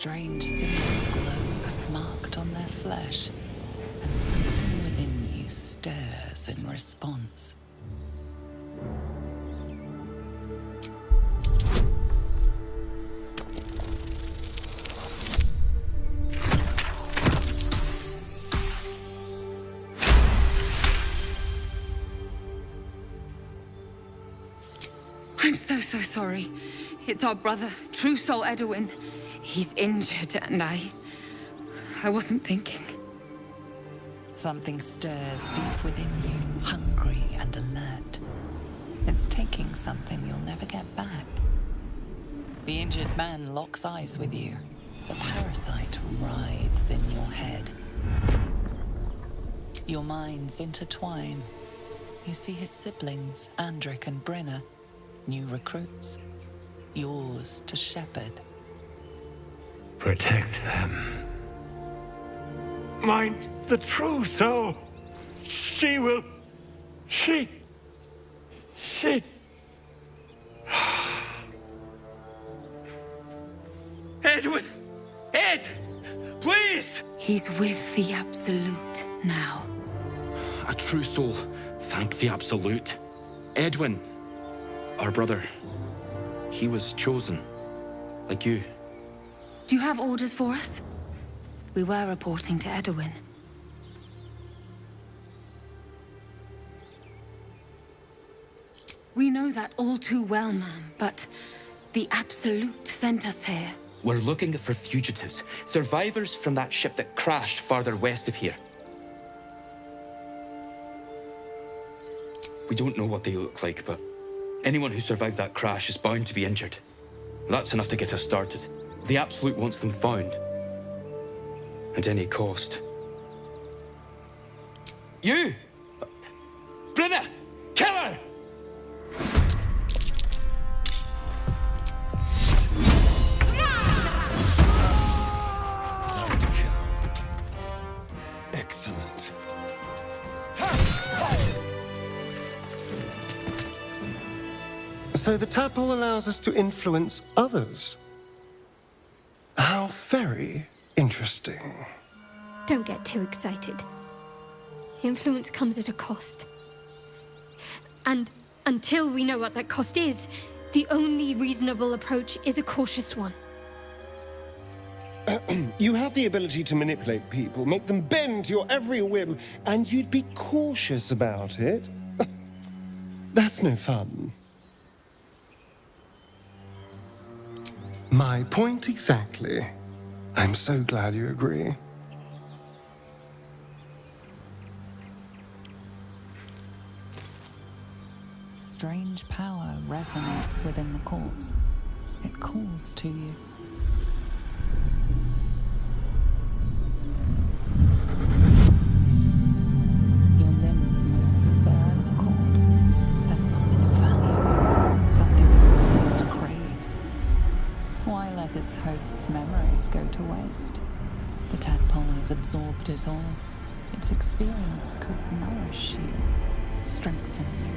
strange symbol glows marked on their flesh, and something within you stirs in response. I'm so sorry. It's our brother, True Soul Edwin. He's injured and I wasn't thinking. Something stirs deep within you, hungry and alert. It's taking something you'll never get back. The injured man locks eyes with you. The parasite writhes in your head. Your minds intertwine. You see his siblings, Andric and Brynna, new recruits, yours to shepherd. Protect them. Mine, the true soul. She will... She... Edwin! Ed! Please! He's with the Absolute now. A true soul. Thank the Absolute. Edwin, our brother, he was chosen. Like you. Do you have orders for us? We were reporting to Edwin. We know that all too well, ma'am, but the Absolute sent us here. We're looking for fugitives, survivors from that ship that crashed farther west of here. We don't know what they look like, but anyone who survived that crash is bound to be injured. That's enough to get us started. The Absolute wants them found. At any cost. You! Brynna! Kill her! Time to kill. Excellent. So the tadpole allows us to influence others. How very interesting. Don't get too excited. Influence comes at a cost. And until we know what that cost is, the only reasonable approach is a cautious one. You have the ability to manipulate people, make them bend to your every whim, and you'd be cautious about it. That's no fun. My point exactly. I'm so glad you agree. Strange power resonates within the corpse. It calls to you. Your limbs move of their own accord. There's something of value, something your mind craves. Why let its host's memories go to waste? The tadpole has absorbed it all. Its experience could nourish you, strengthen you.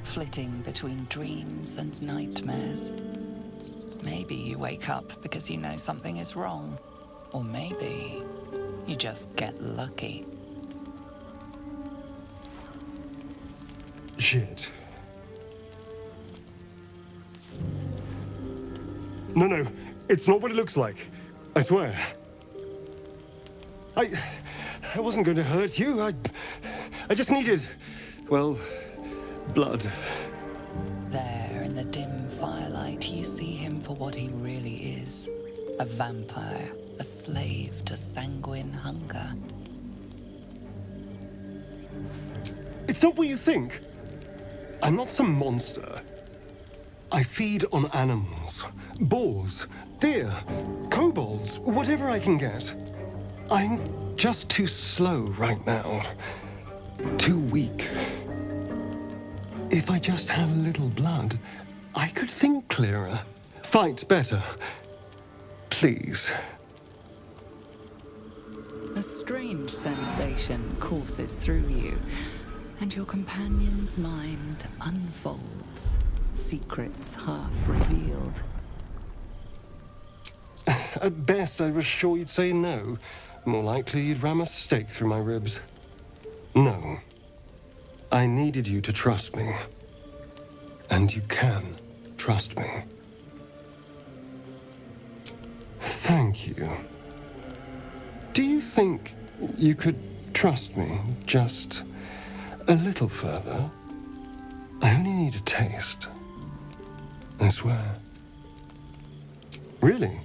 Flitting between dreams and nightmares. Maybe you wake up because you know something is wrong. Or maybe you just get lucky. Shit. No, it's not what it looks like. I swear. I wasn't going to hurt you. I just needed, well, blood. There, in the dim firelight, you see him for what he really is. A vampire, a slave to sanguine hunger. It's not what you think. I'm not some monster. I feed on animals. Boars, deer, kobolds, whatever I can get. I'm just too slow right now. Too weak. If I just had a little blood, I could think clearer, fight better. Please. A strange sensation courses through you, and your companion's mind unfolds, secrets half revealed. At best, I was sure you'd say no. More likely, you'd ram a stake through my ribs. No. I needed you to trust me. And you can trust me. Thank you. Do you think you could trust me just a little further? I only need a taste. I swear. Really?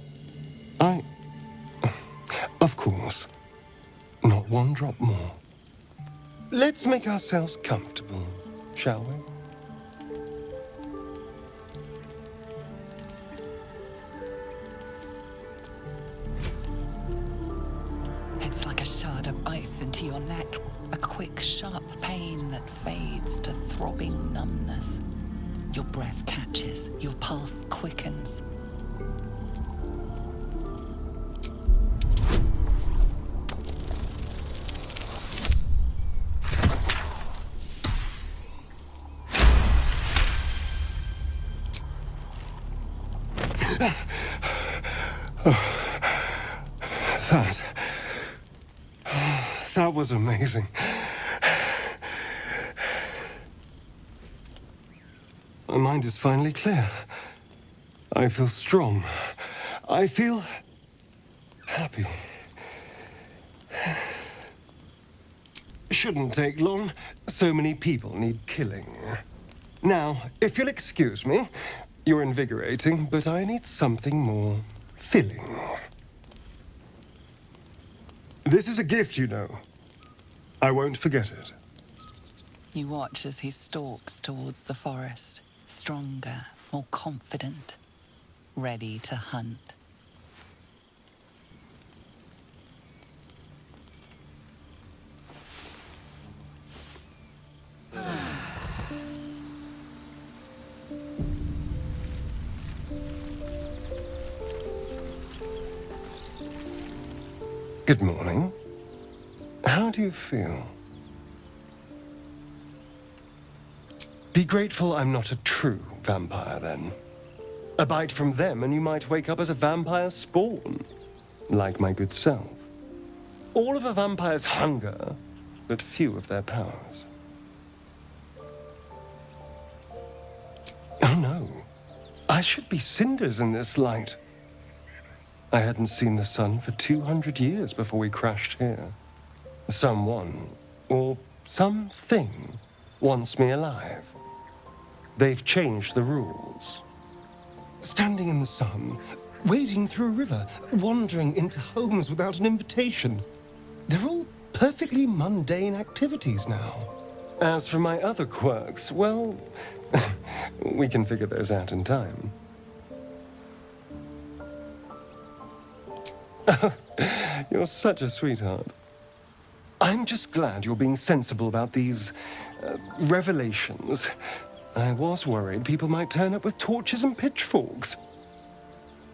Of course. Not one drop more. Let's make ourselves comfortable, shall we? It's like a shard of ice into your neck, a quick, sharp pain that fades to throbbing numbness. Your breath catches, your pulse quickens. That was amazing. My mind is finally clear. I feel strong. I feel happy. Shouldn't take long. So many people need killing. Now, if you'll excuse me, you're invigorating, but I need something more filling. This is a gift, you know. I won't forget it. You watch as he stalks towards the forest, stronger, more confident, ready to hunt. Good morning. How do you feel? Be grateful I'm not a true vampire, then. A bite from them and you might wake up as a vampire spawn, like my good self. All of a vampire's hunger, but few of their powers. Oh no, I should be cinders in this light. I hadn't seen the sun for 200 years before we crashed here. Someone, or something, wants me alive. They've changed the rules. Standing in the sun, wading through a river, wandering into homes without an invitation. They're all perfectly mundane activities now. As for my other quirks, well, we can figure those out in time. You're such a sweetheart. I'm just glad you're being sensible about these revelations. I was worried people might turn up with torches and pitchforks.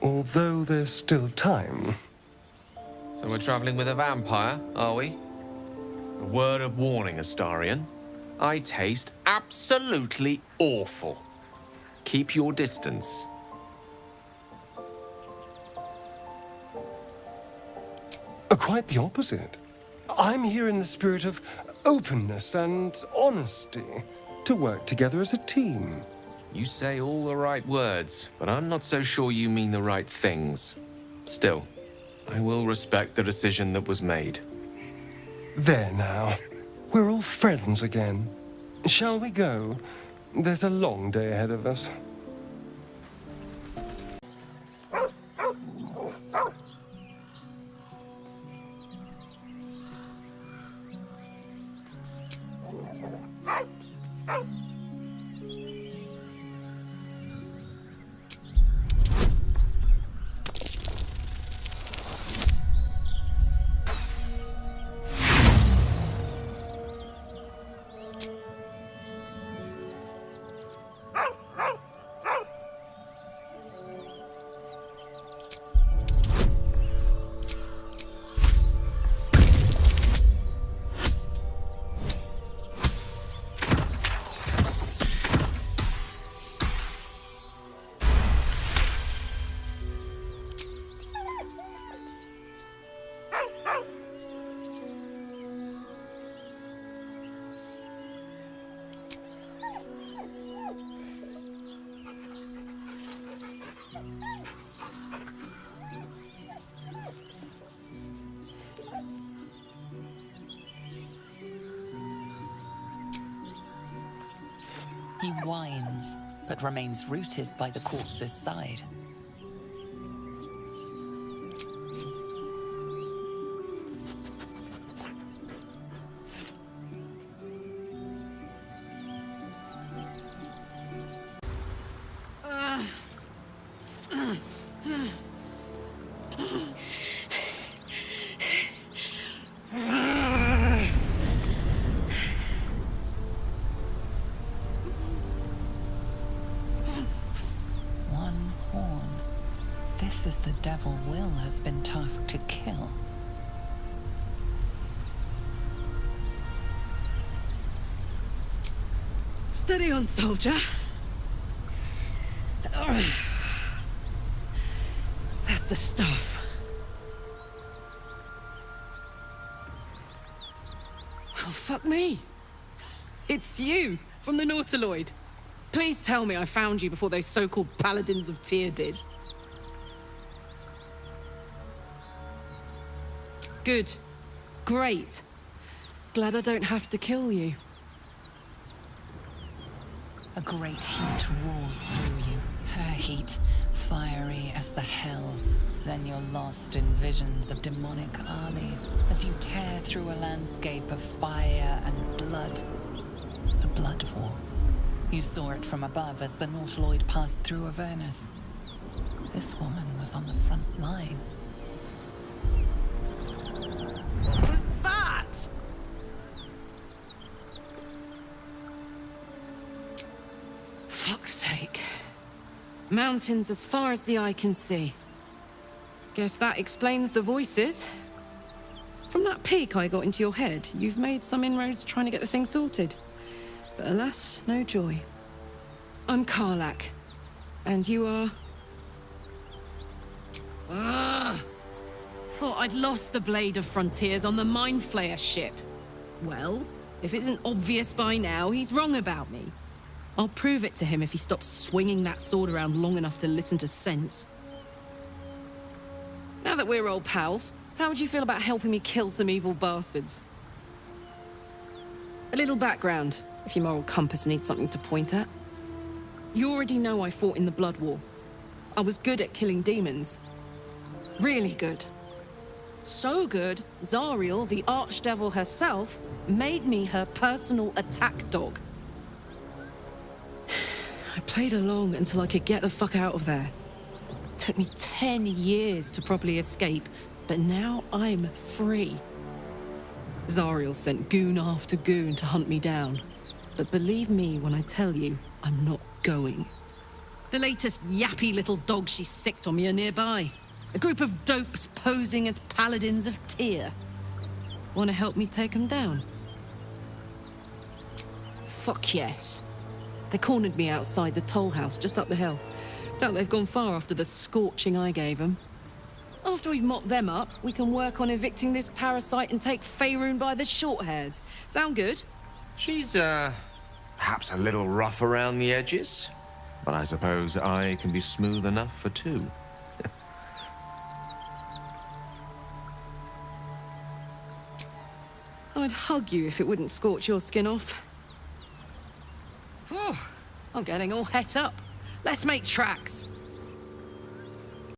Although there's still time. So we're traveling with a vampire, are we? A word of warning, Astarion. I taste absolutely awful. Keep your distance. Quite the opposite. I'm here in the spirit of openness and honesty, to work together as a team. You say all the right words, but I'm not so sure you mean the right things. Still, I will respect the decision that was made. There now. We're all friends again. Shall we go? There's a long day ahead of us. He whines, but remains rooted by the corpse's side. This is the devil Will has been tasked to kill. Steady on, soldier. That's the stuff. Well, fuck me. It's you, from the Nautiloid. Please tell me I found you before those so-called Paladins of Tyr did. Good. Great. Glad I don't have to kill you. A great heat roars through you, her heat, fiery as the hells. Then you're lost in visions of demonic armies as you tear through a landscape of fire and blood. The Blood War. You saw it from above as the Nautiloid passed through Avernus. This woman was on the front line. What was that? Fuck's sake. Mountains as far as the eye can see. Guess that explains the voices. From that peek I got into your head, you've made some inroads trying to get the thing sorted. But alas, no joy. I'm Karlach. And you are... Thought I'd lost the Blade of Frontiers on the Mind Flayer ship. Well, if it isn't obvious by now, he's wrong about me. I'll prove it to him if he stops swinging that sword around long enough to listen to sense. Now that we're old pals, how would you feel about helping me kill some evil bastards? A little background, if your moral compass needs something to point at. You already know I fought in the Blood War. I was good at killing demons. Really good. So good, Zariel, the archdevil herself, made me her personal attack dog. I played along until I could get the fuck out of there. Took me 10 years to properly escape, but now I'm free. Zariel sent goon after goon to hunt me down. But believe me when I tell you, I'm not going. The latest yappy little dogs she sicked on me are nearby. A group of dopes posing as Paladins of Tyr. Want to help me take them down? Fuck yes. They cornered me outside the toll house just up the hill. Doubt they've gone far after the scorching I gave them. After we've mopped them up, we can work on evicting this parasite and take Faerun by the short hairs. Sound good? She's, perhaps a little rough around the edges, but I suppose I can be smooth enough for two. I'd hug you if it wouldn't scorch your skin off. Whew, I'm getting all het up. Let's make tracks.